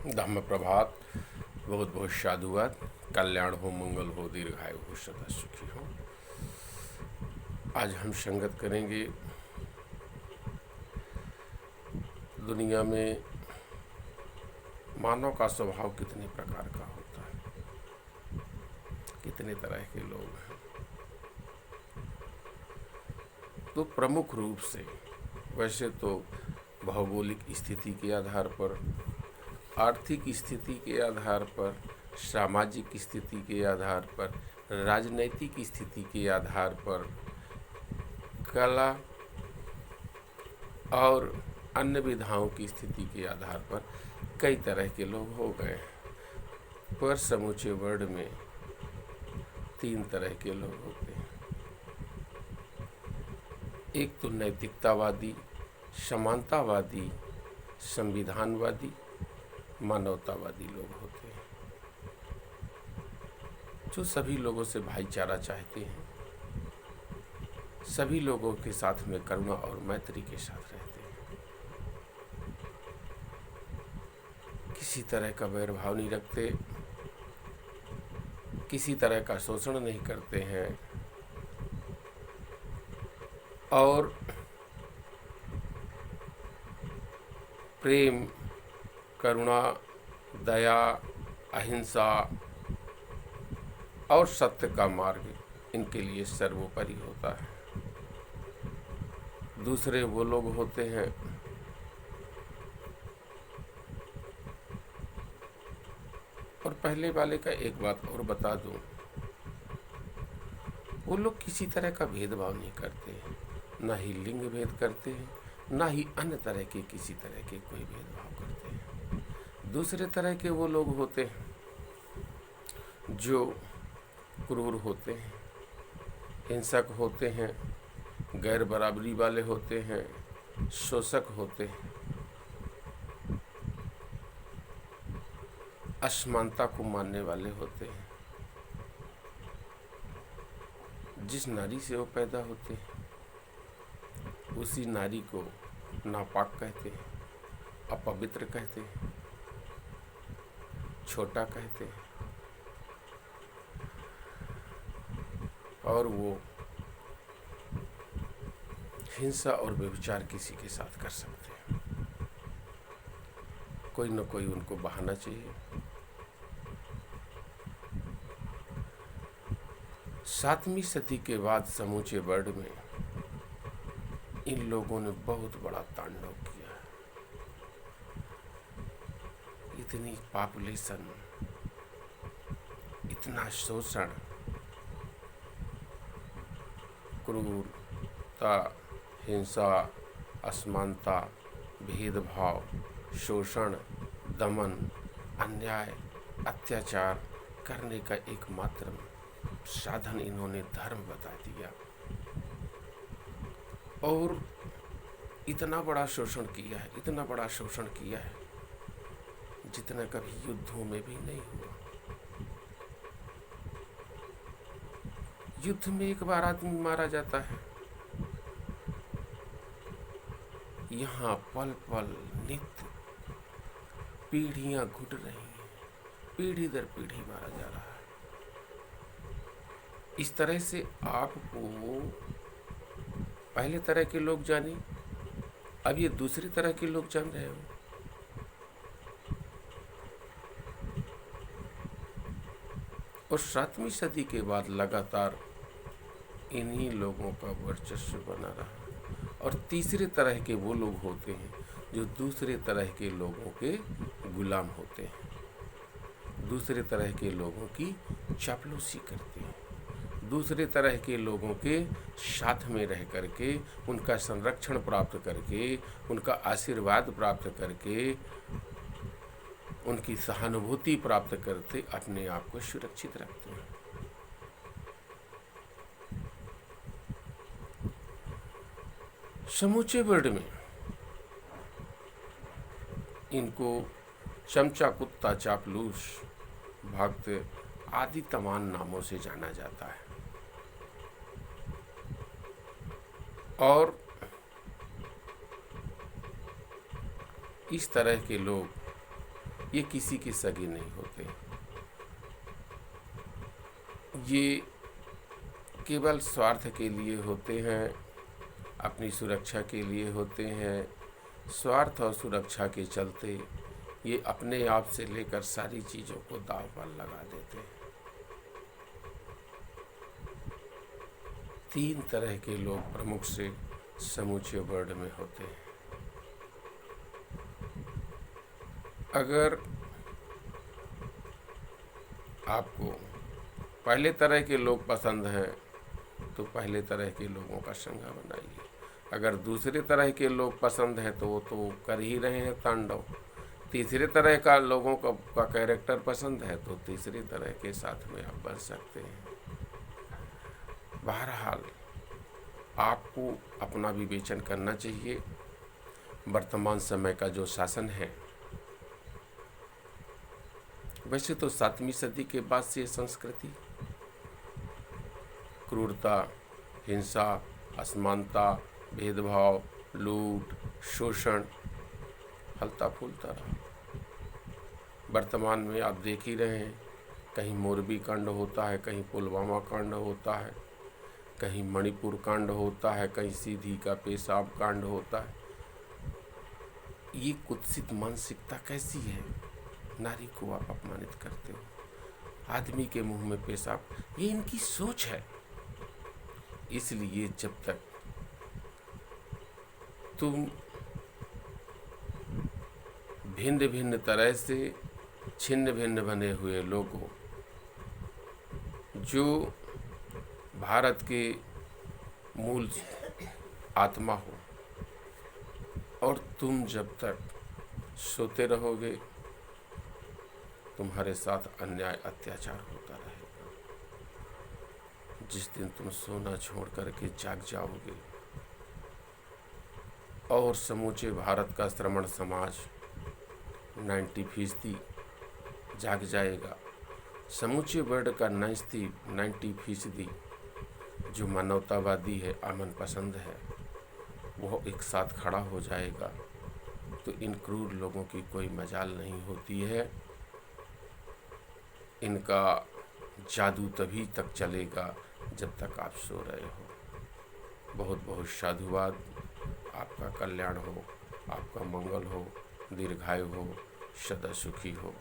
धम्म प्रभात। बहुत बहुत साधुवाद। कल्याण हो, मंगल हो, दीर्घायु हो, सदा सुखी हो। आज हम संगत करेंगे दुनिया में मानव का स्वभाव कितने प्रकार का होता है, कितने तरह के लोग हैं। तो प्रमुख रूप से वैसे तो भौगोलिक स्थिति के आधार पर, आर्थिक स्थिति के आधार पर, सामाजिक स्थिति के आधार पर, राजनैतिक स्थिति के आधार पर, कला और अन्य विधाओं की स्थिति के आधार पर कई तरह के लोग हो गए हैं। पर समूचे वर्ल्ड में तीन तरह के लोग होते हैं। एक तो नैतिकतावादी, समानतावादी, संविधानवादी, मानवतावादी लोग होते हैं, जो सभी लोगों से भाईचारा चाहते हैं, सभी लोगों के साथ में करुणा और मैत्री के साथ रहते हैं, किसी तरह का वैरभाव नहीं रखते, किसी तरह का शोषण नहीं करते हैं और प्रेम, करुणा, दया, अहिंसा और सत्य का मार्ग इनके लिए सर्वोपरि होता है। दूसरे वो लोग होते हैं और पहले वाले का एक बात और बता दूं, वो लोग किसी तरह का भेदभाव नहीं करते हैं, ना ही लिंग भेद करते हैं, ना ही अन्य तरह के किसी तरह के कोई भेदभाव करते हैं। दूसरे तरह के वो लोग होते हैं जो क्रूर होते हैं, हिंसक होते हैं, गैर बराबरी वाले होते हैं, शोषक होते हैं, असमानता को मानने वाले होते हैं। जिस नारी से वो पैदा होते हैं उसी नारी को नापाक कहते हैं, अपवित्र कहते हैं, छोटा कहते हैं और वो हिंसा और व्यभिचार किसी के साथ कर सकते हैं। कोई न कोई उनको बहाना चाहिए। 7वीं सदी के बाद समूचे वर्ल्ड में इन लोगों ने बहुत बड़ा तांडव किया। इतनी पॉपुलेशन, इतना शोषण, क्रूरता, हिंसा, असमानता, भेदभाव, शोषण, दमन, अन्याय, अत्याचार करने का एकमात्र साधन इन्होंने धर्म बता दिया और इतना बड़ा शोषण किया है, इतना बड़ा शोषण किया है जितना कभी युद्धों में भी नहीं हुआ। युद्ध में एक बार आदमी मारा जाता है, यहाँ पल पल नित्य पीढ़ियां घुट रही हैं, पीढ़ी दर पीढ़ी मारा जा रहा है। इस तरह से आपको पहले तरह के लोग जाने, अब ये दूसरी तरह के लोग जान रहे हो। और 7वीं सदी के बाद लगातार इन्हीं लोगों का वर्चस्व बना रहा। और तीसरे तरह के वो लोग होते हैं जो दूसरे तरह के लोगों के गुलाम होते हैं, दूसरे तरह के लोगों की चापलूसी करते हैं, दूसरे तरह के लोगों के साथ में रह करके, उनका संरक्षण प्राप्त करके, उनका आशीर्वाद प्राप्त करके, उनकी सहानुभूति प्राप्त करते अपने आप को सुरक्षित रखते हैं। समूचे वर्ल्ड में इनको चमचा, कुत्ता, चापलूस, भक्त आदि तमाम नामों से जाना जाता है। और इस तरह के लोग ये किसी के सगे नहीं होते। ये केवल स्वार्थ के लिए होते हैं, अपनी सुरक्षा के लिए होते हैं। स्वार्थ और सुरक्षा के चलते ये अपने आप से लेकर सारी चीज़ों को दांव पर लगा देते हैं। 3 तरह के लोग प्रमुख से समूचे वर्ल्ड में होते हैं। अगर आपको पहले तरह के लोग पसंद हैं तो पहले तरह के लोगों का संगा बनाइए। अगर दूसरे तरह के लोग पसंद हैं तो वो तो कर ही रहे हैं तांडव। तीसरे तरह का लोगों का कैरेक्टर पसंद है तो तीसरी तरह के साथ में आप बन सकते हैं। बहरहाल आपको अपना विवेचन करना चाहिए। वर्तमान समय का जो शासन है, वैसे तो 7वीं सदी के बाद से संस्कृति क्रूरता, हिंसा, असमानता, भेदभाव, लूट, शोषण फलता फूलता रहा। वर्तमान में आप देख ही रहे हैं, कहीं मोरबी कांड होता है, कहीं पुलवामा कांड होता है, कहीं मणिपुर कांड होता है, कहीं सीधी का पेशाब कांड होता है। ये कुत्सित मानसिकता कैसी है? नारी को आप अपमानित करते हो, आदमी के मुंह में पेशाब, ये इनकी सोच है। इसलिए जब तक तुम भिन्न भिन्न तरह से छिन्न भिन्न बने हुए लोगों, जो भारत के मूल आत्मा हो, और तुम जब तक सोते रहोगे तुम्हारे साथ अन्याय अत्याचार होता रहेगा। जिस दिन तुम सोना छोड़ करके जाग जाओगे और समूचे भारत का श्रमण समाज 90% जाग जाएगा, समूचे वर्ल्ड का 90% जो मानवतावादी है, अमन पसंद है, वो एक साथ खड़ा हो जाएगा, तो इन क्रूर लोगों की कोई मजाल नहीं होती है। इनका जादू तभी तक चलेगा जब तक आप सो रहे हो। बहुत बहुत साधुवाद। आपका कल्याण हो, आपका मंगल हो, दीर्घायु हो, सदा सुखी हो।